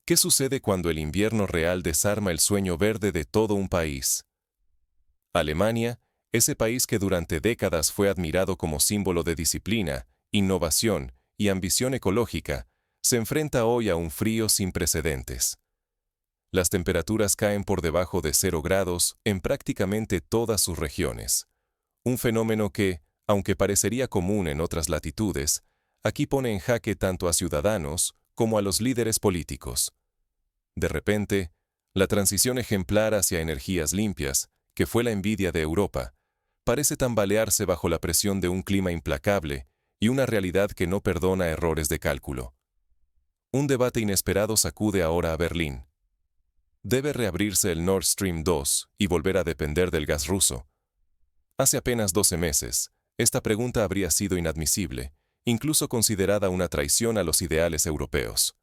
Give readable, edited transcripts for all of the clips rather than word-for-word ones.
¿Qué sucede cuando el invierno real desarma el sueño verde de todo un país? Alemania, ese país que durante décadas fue admirado como símbolo de disciplina, innovación y ambición ecológica, se enfrenta hoy a un frío sin precedentes. Las temperaturas caen por debajo de 0 grados en prácticamente todas sus regiones. Un fenómeno que, aunque parecería común en otras latitudes, aquí pone en jaque tanto a ciudadanos como a los líderes políticos. De repente, la transición ejemplar hacia energías limpias, que fue la envidia de Europa, parece tambalearse bajo la presión de un clima implacable y una realidad que no perdona errores de cálculo. Un debate inesperado sacude ahora a Berlín. ¿Debe reabrirse el Nord Stream 2 y volver a depender del gas ruso? Hace apenas 12 meses, esta pregunta habría sido inadmisible, incluso considerada una traición a los ideales europeos.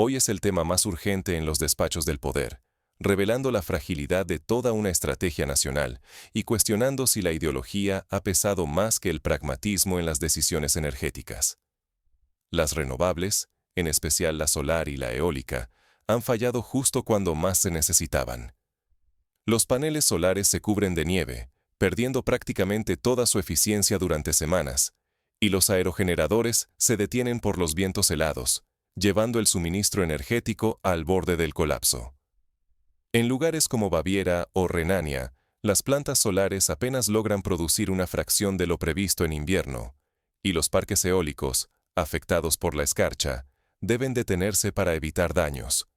Hoy es el tema más urgente en los despachos del poder, revelando la fragilidad de toda una estrategia nacional y cuestionando si la ideología ha pesado más que el pragmatismo en las decisiones energéticas. Las renovables, en especial la solar y la eólica, han fallado justo cuando más se necesitaban. Los paneles solares se cubren de nieve, perdiendo prácticamente toda su eficiencia durante semanas, y los aerogeneradores se detienen por los vientos helados, llevando el suministro energético al borde del colapso. En lugares como Baviera o Renania, las plantas solares apenas logran producir una fracción de lo previsto en invierno, y los parques eólicos, afectados por la escarcha, deben detenerse para evitar daños.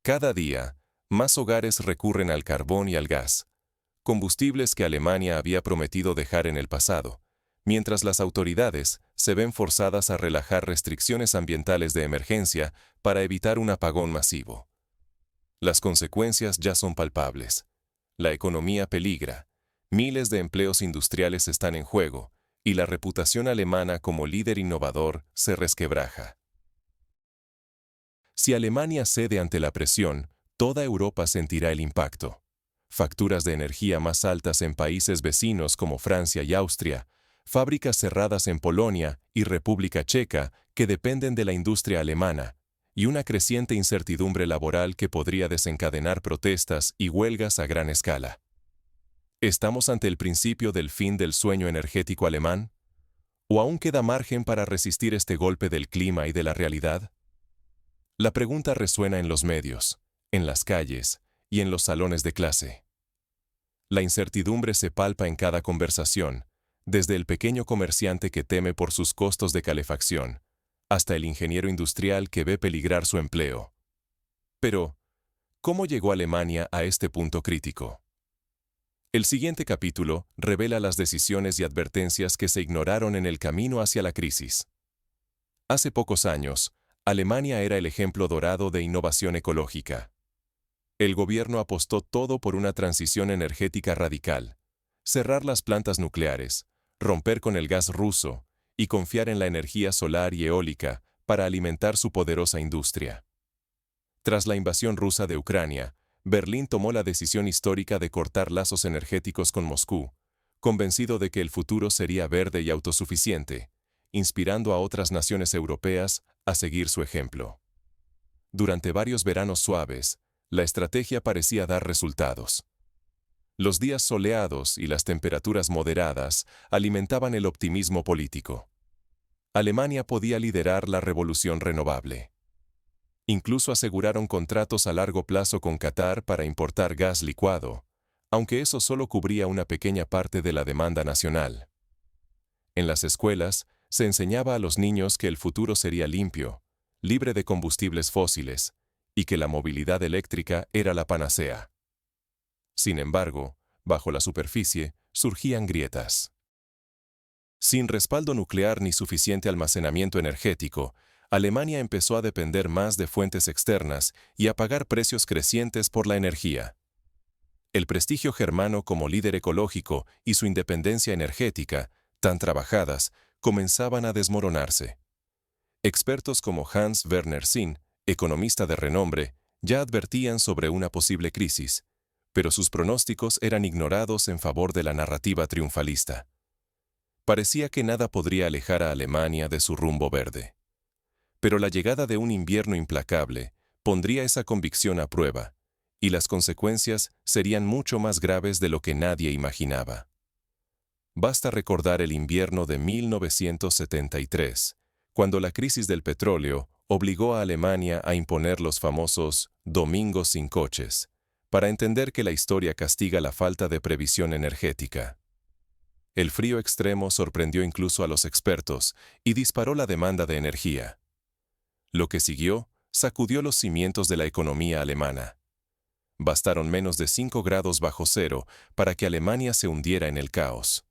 Cada día, más hogares recurren al carbón y al gas, combustibles que Alemania había prometido dejar en el pasado, mientras las autoridades se ven forzadas a relajar restricciones ambientales de emergencia para evitar un apagón masivo. Las consecuencias ya son palpables. La economía peligra, miles de empleos industriales están en juego, y la reputación alemana como líder innovador se resquebraja. Si Alemania cede ante la presión, toda Europa sentirá el impacto. Facturas de energía más altas en países vecinos como Francia y Austria, fábricas cerradas en Polonia y República Checa que dependen de la industria alemana, y una creciente incertidumbre laboral que podría desencadenar protestas y huelgas a gran escala. ¿Estamos ante el principio del fin del sueño energético alemán? ¿O aún queda margen para resistir este golpe del clima y de la realidad? La pregunta resuena en los medios, en las calles y en los salones de clase. La incertidumbre se palpa en cada conversación, desde el pequeño comerciante que teme por sus costos de calefacción, hasta el ingeniero industrial que ve peligrar su empleo. Pero, ¿cómo llegó Alemania a este punto crítico? El siguiente capítulo revela las decisiones y advertencias que se ignoraron en el camino hacia la crisis. Hace pocos años, Alemania era el ejemplo dorado de innovación ecológica. El gobierno apostó todo por una transición energética radical, cerrar las plantas nucleares, romper con el gas ruso y confiar en la energía solar y eólica para alimentar su poderosa industria. Tras la invasión rusa de Ucrania, Berlín tomó la decisión histórica de cortar lazos energéticos con Moscú, convencido de que el futuro sería verde y autosuficiente, inspirando a otras naciones europeas a seguir su ejemplo. Durante varios veranos suaves, la estrategia parecía dar resultados. Los días soleados y las temperaturas moderadas alimentaban el optimismo político. Alemania podía liderar la revolución renovable. Incluso aseguraron contratos a largo plazo con Qatar para importar gas licuado, aunque eso solo cubría una pequeña parte de la demanda nacional. En las escuelas, se enseñaba a los niños que el futuro sería limpio, libre de combustibles fósiles, y que la movilidad eléctrica era la panacea. Sin embargo, bajo la superficie, surgían grietas. Sin respaldo nuclear ni suficiente almacenamiento energético, Alemania empezó a depender más de fuentes externas y a pagar precios crecientes por la energía. El prestigio germano como líder ecológico y su independencia energética, tan trabajadas, comenzaban a desmoronarse. Expertos como Hans Werner Sinn, economista de renombre, ya advertían sobre una posible crisis, pero sus pronósticos eran ignorados en favor de la narrativa triunfalista. Parecía que nada podría alejar a Alemania de su rumbo verde. Pero la llegada de un invierno implacable pondría esa convicción a prueba, y las consecuencias serían mucho más graves de lo que nadie imaginaba. Basta recordar el invierno de 1973, cuando la crisis del petróleo obligó a Alemania a imponer los famosos domingos sin coches, para entender que la historia castiga la falta de previsión energética. El frío extremo sorprendió incluso a los expertos y disparó la demanda de energía. Lo que siguió sacudió los cimientos de la economía alemana. Bastaron menos de 5 grados bajo cero para que Alemania se hundiera en el caos.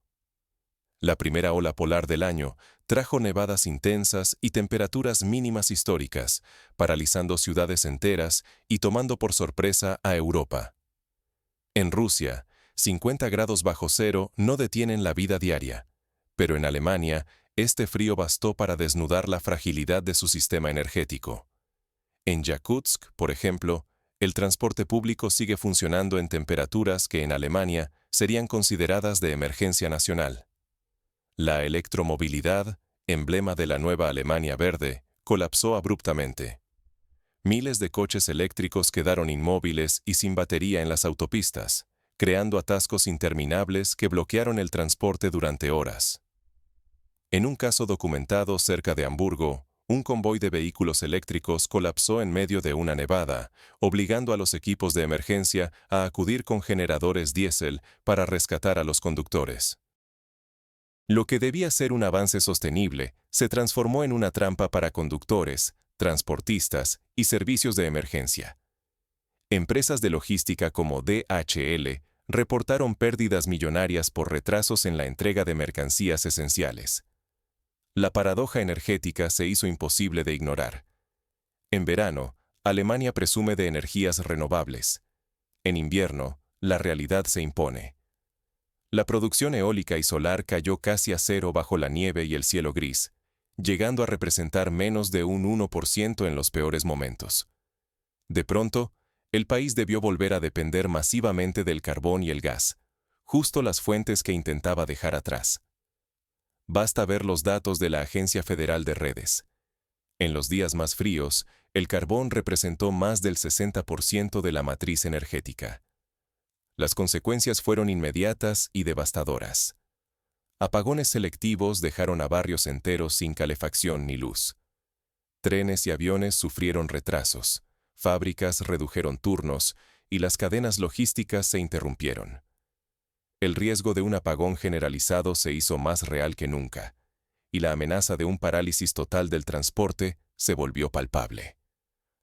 La primera ola polar del año trajo nevadas intensas y temperaturas mínimas históricas, paralizando ciudades enteras y tomando por sorpresa a Europa. En Rusia, 50 grados bajo cero no detienen la vida diaria, pero en Alemania, este frío bastó para desnudar la fragilidad de su sistema energético. En Yakutsk, por ejemplo, el transporte público sigue funcionando en temperaturas que en Alemania serían consideradas de emergencia nacional. La electromovilidad, emblema de la nueva Alemania verde, colapsó abruptamente. Miles de coches eléctricos quedaron inmóviles y sin batería en las autopistas, creando atascos interminables que bloquearon el transporte durante horas. En un caso documentado cerca de Hamburgo, un convoy de vehículos eléctricos colapsó en medio de una nevada, obligando a los equipos de emergencia a acudir con generadores diésel para rescatar a los conductores. Lo que debía ser un avance sostenible se transformó en una trampa para conductores, transportistas y servicios de emergencia. Empresas de logística como DHL reportaron pérdidas millonarias por retrasos en la entrega de mercancías esenciales. La paradoja energética se hizo imposible de ignorar. En verano, Alemania presume de energías renovables. En invierno, la realidad se impone. La producción eólica y solar cayó casi a cero bajo la nieve y el cielo gris, llegando a representar menos de un 1% en los peores momentos. De pronto, el país debió volver a depender masivamente del carbón y el gas, justo las fuentes que intentaba dejar atrás. Basta ver los datos de la Agencia Federal de Redes. En los días más fríos, el carbón representó más del 60% de la matriz energética. Las consecuencias fueron inmediatas y devastadoras. Apagones selectivos dejaron a barrios enteros sin calefacción ni luz. Trenes y aviones sufrieron retrasos, fábricas redujeron turnos y las cadenas logísticas se interrumpieron. El riesgo de un apagón generalizado se hizo más real que nunca, y la amenaza de un parálisis total del transporte se volvió palpable.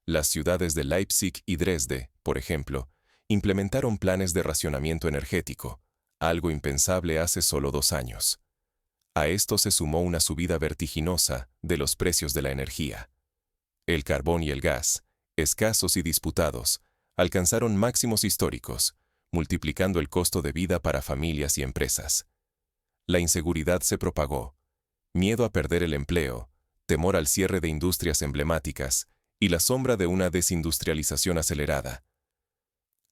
Las ciudades de Leipzig y Dresde, por ejemplo, implementaron planes de racionamiento energético, algo impensable hace solo 2 años. A esto se sumó una subida vertiginosa de los precios de la energía. El carbón y el gas, escasos y disputados, alcanzaron máximos históricos, multiplicando el costo de vida para familias y empresas. La inseguridad se propagó, miedo a perder el empleo, temor al cierre de industrias emblemáticas y la sombra de una desindustrialización acelerada.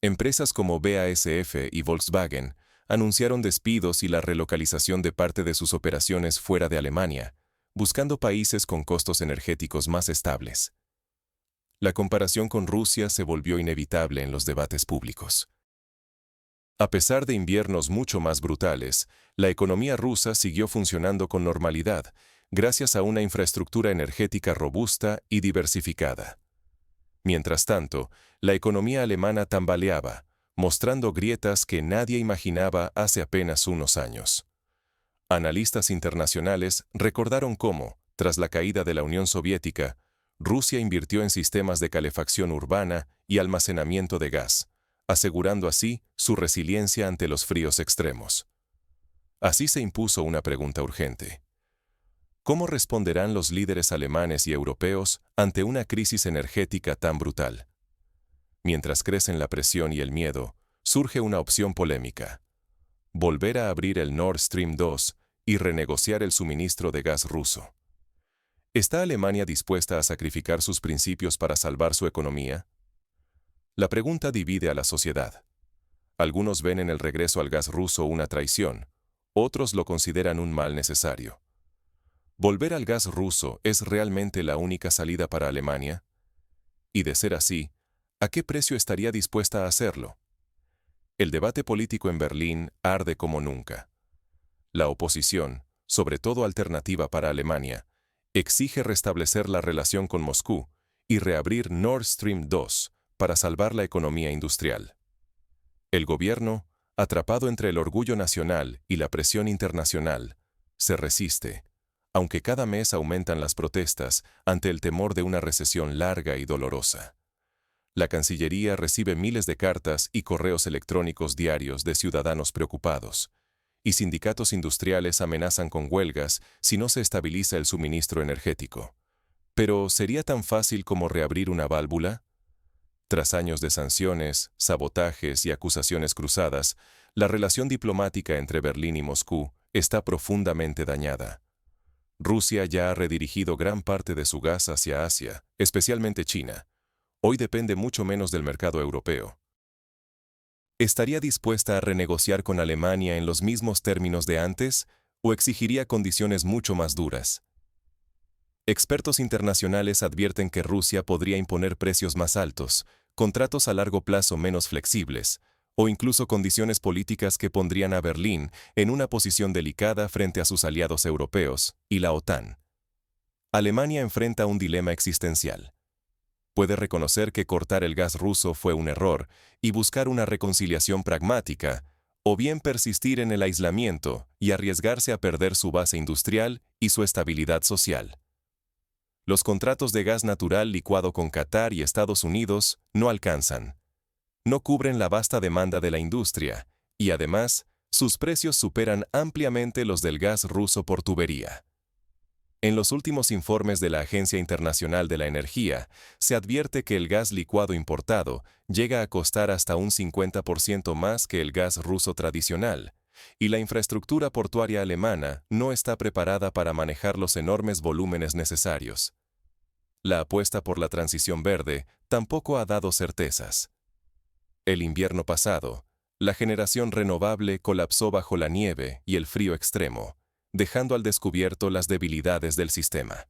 Empresas como BASF y Volkswagen anunciaron despidos y la relocalización de parte de sus operaciones fuera de Alemania, buscando países con costos energéticos más estables. La comparación con Rusia se volvió inevitable en los debates públicos. A pesar de inviernos mucho más brutales, la economía rusa siguió funcionando con normalidad, gracias a una infraestructura energética robusta y diversificada. Mientras tanto, la economía alemana tambaleaba, mostrando grietas que nadie imaginaba hace apenas unos años. Analistas internacionales recordaron cómo, tras la caída de la Unión Soviética, Rusia invirtió en sistemas de calefacción urbana y almacenamiento de gas, asegurando así su resiliencia ante los fríos extremos. Así se impuso una pregunta urgente. ¿Cómo responderán los líderes alemanes y europeos ante una crisis energética tan brutal? Mientras crecen la presión y el miedo, surge una opción polémica: volver a abrir el Nord Stream 2 y renegociar el suministro de gas ruso. ¿Está Alemania dispuesta a sacrificar sus principios para salvar su economía? La pregunta divide a la sociedad. Algunos ven en el regreso al gas ruso una traición, otros lo consideran un mal necesario. ¿Volver al gas ruso es realmente la única salida para Alemania? Y de ser así, ¿a qué precio estaría dispuesta a hacerlo? El debate político en Berlín arde como nunca. La oposición, sobre todo Alternativa para Alemania, exige restablecer la relación con Moscú y reabrir Nord Stream 2 para salvar la economía industrial. El gobierno, atrapado entre el orgullo nacional y la presión internacional, se resiste, aunque cada mes aumentan las protestas ante el temor de una recesión larga y dolorosa. La Cancillería recibe miles de cartas y correos electrónicos diarios de ciudadanos preocupados, y sindicatos industriales amenazan con huelgas si no se estabiliza el suministro energético. Pero ¿sería tan fácil como reabrir una válvula? Tras años de sanciones, sabotajes y acusaciones cruzadas, la relación diplomática entre Berlín y Moscú está profundamente dañada. Rusia ya ha redirigido gran parte de su gas hacia Asia, especialmente China. Hoy depende mucho menos del mercado europeo. ¿Estaría dispuesta a renegociar con Alemania en los mismos términos de antes o exigiría condiciones mucho más duras? Expertos internacionales advierten que Rusia podría imponer precios más altos, contratos a largo plazo menos flexibles, o incluso condiciones políticas que pondrían a Berlín en una posición delicada frente a sus aliados europeos y la OTAN. Alemania enfrenta un dilema existencial. Puede reconocer que cortar el gas ruso fue un error y buscar una reconciliación pragmática, o bien persistir en el aislamiento y arriesgarse a perder su base industrial y su estabilidad social. Los contratos de gas natural licuado con Qatar y Estados Unidos no alcanzan. No cubren la vasta demanda de la industria, y además, sus precios superan ampliamente los del gas ruso por tubería. En los últimos informes de la Agencia Internacional de la Energía, se advierte que el gas licuado importado llega a costar hasta un 50% más que el gas ruso tradicional, y la infraestructura portuaria alemana no está preparada para manejar los enormes volúmenes necesarios. La apuesta por la transición verde tampoco ha dado certezas. El invierno pasado, la generación renovable colapsó bajo la nieve y el frío extremo, dejando al descubierto las debilidades del sistema.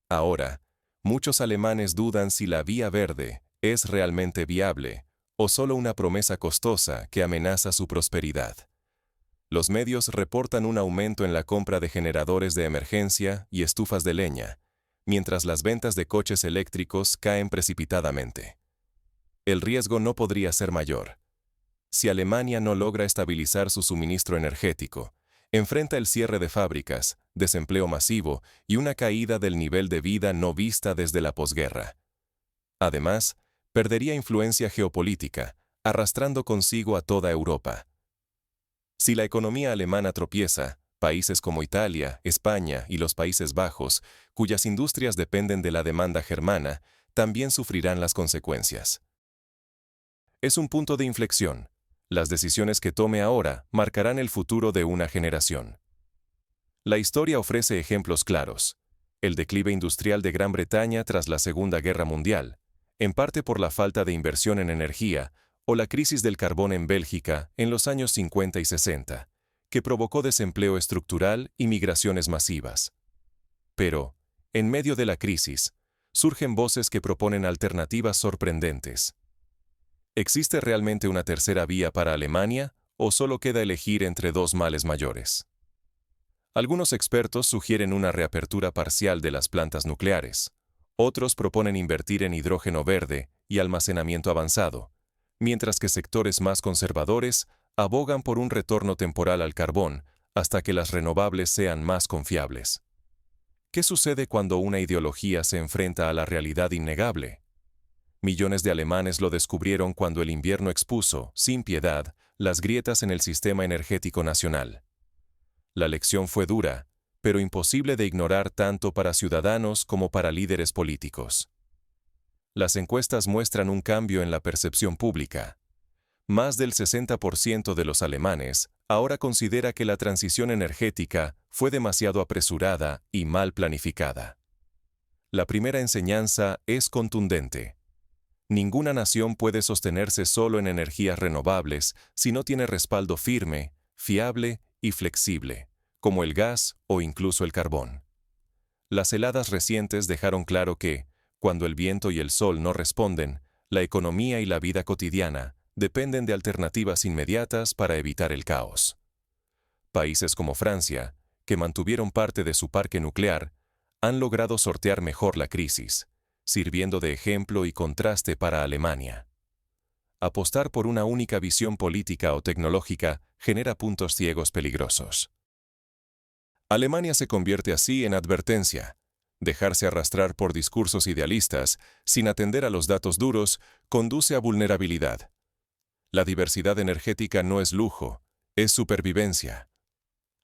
Ahora, muchos alemanes dudan si la vía verde es realmente viable o solo una promesa costosa que amenaza su prosperidad. Los medios reportan un aumento en la compra de generadores de emergencia y estufas de leña, mientras las ventas de coches eléctricos caen precipitadamente. El riesgo no podría ser mayor. Si Alemania no logra estabilizar su suministro energético, enfrenta el cierre de fábricas, desempleo masivo y una caída del nivel de vida no vista desde la posguerra. Además, perdería influencia geopolítica, arrastrando consigo a toda Europa. Si la economía alemana tropieza, países como Italia, España y los Países Bajos, cuyas industrias dependen de la demanda germana, también sufrirán las consecuencias. Es un punto de inflexión. Las decisiones que tome ahora marcarán el futuro de una generación. La historia ofrece ejemplos claros. El declive industrial de Gran Bretaña tras la Segunda Guerra Mundial, en parte por la falta de inversión en energía, o la crisis del carbón en Bélgica en los años 50 y 60, que provocó desempleo estructural y migraciones masivas. Pero, en medio de la crisis, surgen voces que proponen alternativas sorprendentes. ¿Existe realmente una tercera vía para Alemania o solo queda elegir entre dos males mayores? Algunos expertos sugieren una reapertura parcial de las plantas nucleares. Otros proponen invertir en hidrógeno verde y almacenamiento avanzado, mientras que sectores más conservadores abogan por un retorno temporal al carbón hasta que las renovables sean más confiables. ¿Qué sucede cuando una ideología se enfrenta a la realidad innegable? Millones de alemanes lo descubrieron cuando el invierno expuso, sin piedad, las grietas en el sistema energético nacional. La lección fue dura, pero imposible de ignorar tanto para ciudadanos como para líderes políticos. Las encuestas muestran un cambio en la percepción pública. Más del 60% de los alemanes ahora considera que la transición energética fue demasiado apresurada y mal planificada. La primera enseñanza es contundente. Ninguna nación puede sostenerse solo en energías renovables si no tiene respaldo firme, fiable y flexible, como el gas o incluso el carbón. Las heladas recientes dejaron claro que, Cuando el viento y el sol no responden, la economía y la vida cotidiana dependen de alternativas inmediatas para evitar el caos. Países como Francia, que mantuvieron parte de su parque nuclear, han logrado sortear mejor la crisis, sirviendo de ejemplo y contraste para Alemania. Apostar por una única visión política o tecnológica genera puntos ciegos peligrosos. Alemania se convierte así en advertencia. Dejarse arrastrar por discursos idealistas, sin atender a los datos duros, conduce a vulnerabilidad. La diversidad energética no es lujo, es supervivencia.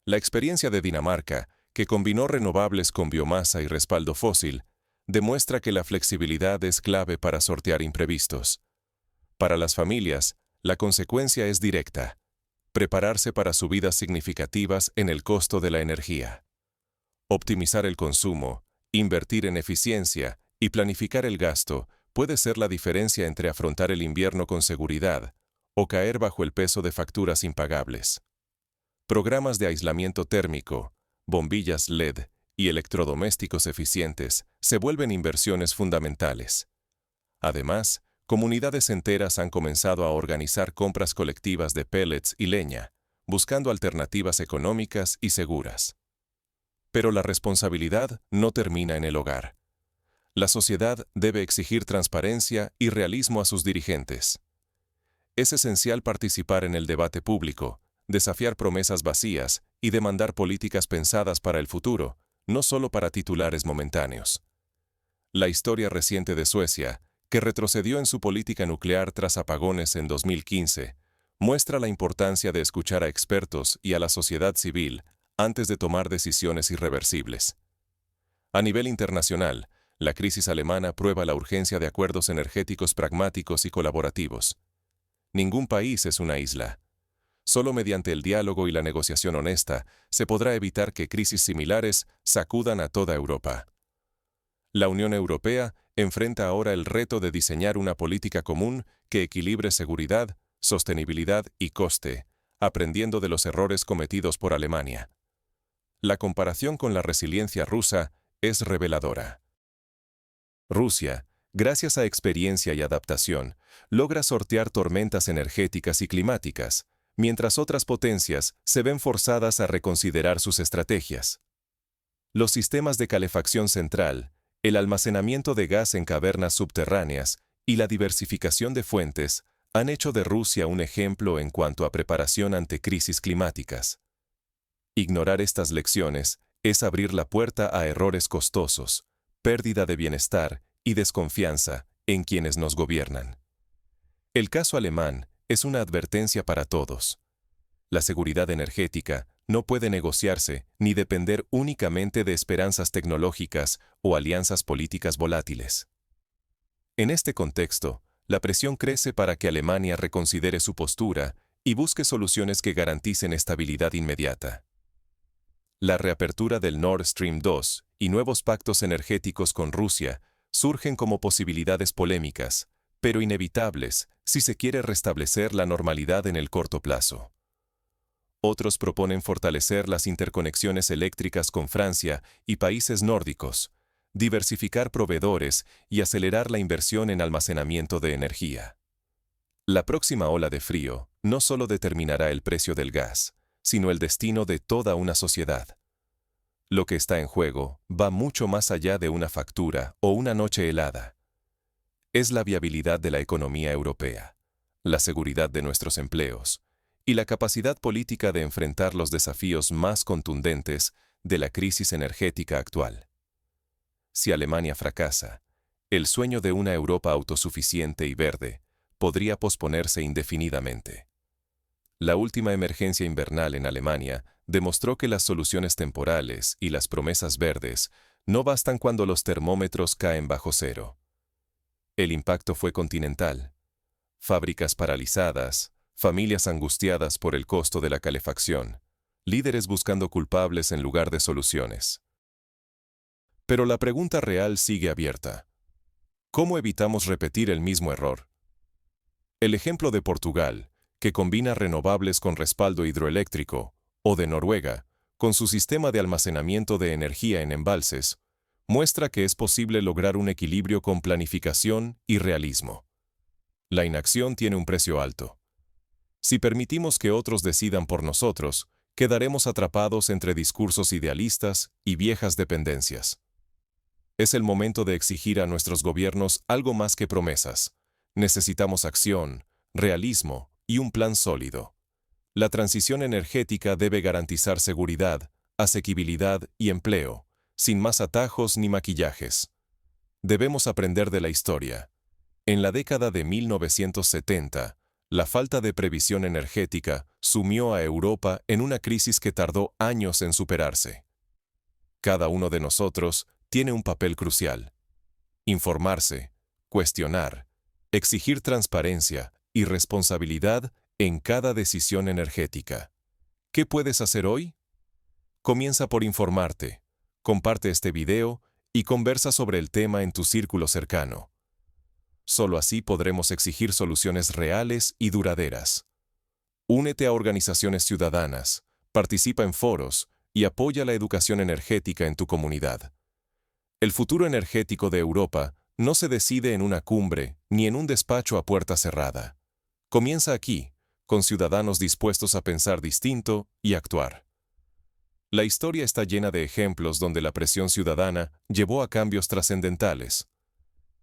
La experiencia de Dinamarca, que combinó renovables con biomasa y respaldo fósil, demuestra que la flexibilidad es clave para sortear imprevistos. Para las familias, la consecuencia es directa: prepararse para subidas significativas en el costo de la energía. Optimizar el consumo, invertir en eficiencia y planificar el gasto puede ser la diferencia entre afrontar el invierno con seguridad o caer bajo el peso de facturas impagables. Programas de aislamiento térmico, bombillas LED y electrodomésticos eficientes se vuelven inversiones fundamentales. Además, comunidades enteras han comenzado a organizar compras colectivas de pellets y leña, buscando alternativas económicas y seguras. Pero la responsabilidad no termina en el hogar. La sociedad debe exigir transparencia y realismo a sus dirigentes. Es esencial participar en el debate público, desafiar promesas vacías y demandar políticas pensadas para el futuro, no solo para titulares momentáneos. La historia reciente de Suecia, que retrocedió en su política nuclear tras apagones en 2015, muestra la importancia de escuchar a expertos y a la sociedad civil antes de tomar decisiones irreversibles. A nivel internacional, la crisis alemana prueba la urgencia de acuerdos energéticos pragmáticos y colaborativos. Ningún país es una isla. Solo mediante el diálogo y la negociación honesta se podrá evitar que crisis similares sacudan a toda Europa. La Unión Europea enfrenta ahora el reto de diseñar una política común que equilibre seguridad, sostenibilidad y coste, aprendiendo de los errores cometidos por Alemania. La comparación con la resiliencia rusa es reveladora. Rusia, gracias a experiencia y adaptación, logra sortear tormentas energéticas y climáticas, mientras otras potencias se ven forzadas a reconsiderar sus estrategias. Los sistemas de calefacción central, el almacenamiento de gas en cavernas subterráneas y la diversificación de fuentes han hecho de Rusia un ejemplo en cuanto a preparación ante crisis climáticas. Ignorar estas lecciones es abrir la puerta a errores costosos, pérdida de bienestar y desconfianza en quienes nos gobiernan. El caso alemán es una advertencia para todos. La seguridad energética no puede negociarse ni depender únicamente de esperanzas tecnológicas o alianzas políticas volátiles. En este contexto, la presión crece para que Alemania reconsidere su postura y busque soluciones que garanticen estabilidad inmediata. La reapertura del Nord Stream 2 y nuevos pactos energéticos con Rusia surgen como posibilidades polémicas, pero inevitables si se quiere restablecer la normalidad en el corto plazo. Otros proponen fortalecer las interconexiones eléctricas con Francia y países nórdicos, diversificar proveedores y acelerar la inversión en almacenamiento de energía. La próxima ola de frío no solo determinará el precio del gas, sino el destino de toda una sociedad. Lo que está en juego va mucho más allá de una factura o una noche helada. Es la viabilidad de la economía europea, la seguridad de nuestros empleos y la capacidad política de enfrentar los desafíos más contundentes de la crisis energética actual. Si Alemania fracasa, el sueño de una Europa autosuficiente y verde podría posponerse indefinidamente. La última emergencia invernal en Alemania demostró que las soluciones temporales y las promesas verdes no bastan cuando los termómetros caen bajo cero. El impacto fue continental. Fábricas paralizadas, familias angustiadas por el costo de la calefacción, líderes buscando culpables en lugar de soluciones. Pero la pregunta real sigue abierta. ¿Cómo evitamos repetir el mismo error? El ejemplo de Portugal, que combina renovables con respaldo hidroeléctrico, o de Noruega, con su sistema de almacenamiento de energía en embalses, muestra que es posible lograr un equilibrio con planificación y realismo. La inacción tiene un precio alto. Si permitimos que otros decidan por nosotros, quedaremos atrapados entre discursos idealistas y viejas dependencias. Es el momento de exigir a nuestros gobiernos algo más que promesas. Necesitamos acción, realismo y un plan sólido. La transición energética debe garantizar seguridad, asequibilidad y empleo, sin más atajos ni maquillajes. Debemos aprender de la historia. En la década de 1970, la falta de previsión energética sumió a Europa en una crisis que tardó años en superarse. Cada uno de nosotros tiene un papel crucial. Informarse, cuestionar, exigir transparencia y responsabilidad en cada decisión energética. ¿Qué puedes hacer hoy? Comienza por informarte, comparte este video y conversa sobre el tema en tu círculo cercano. Solo así podremos exigir soluciones reales y duraderas. Únete a organizaciones ciudadanas, participa en foros y apoya la educación energética en tu comunidad. El futuro energético de Europa no se decide en una cumbre ni en un despacho a puerta cerrada. Comienza aquí, con ciudadanos dispuestos a pensar distinto y actuar. La historia está llena de ejemplos donde la presión ciudadana llevó a cambios trascendentales.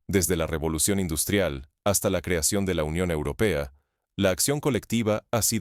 Desde la Revolución Industrial hasta la creación de la Unión Europea, la acción colectiva ha sido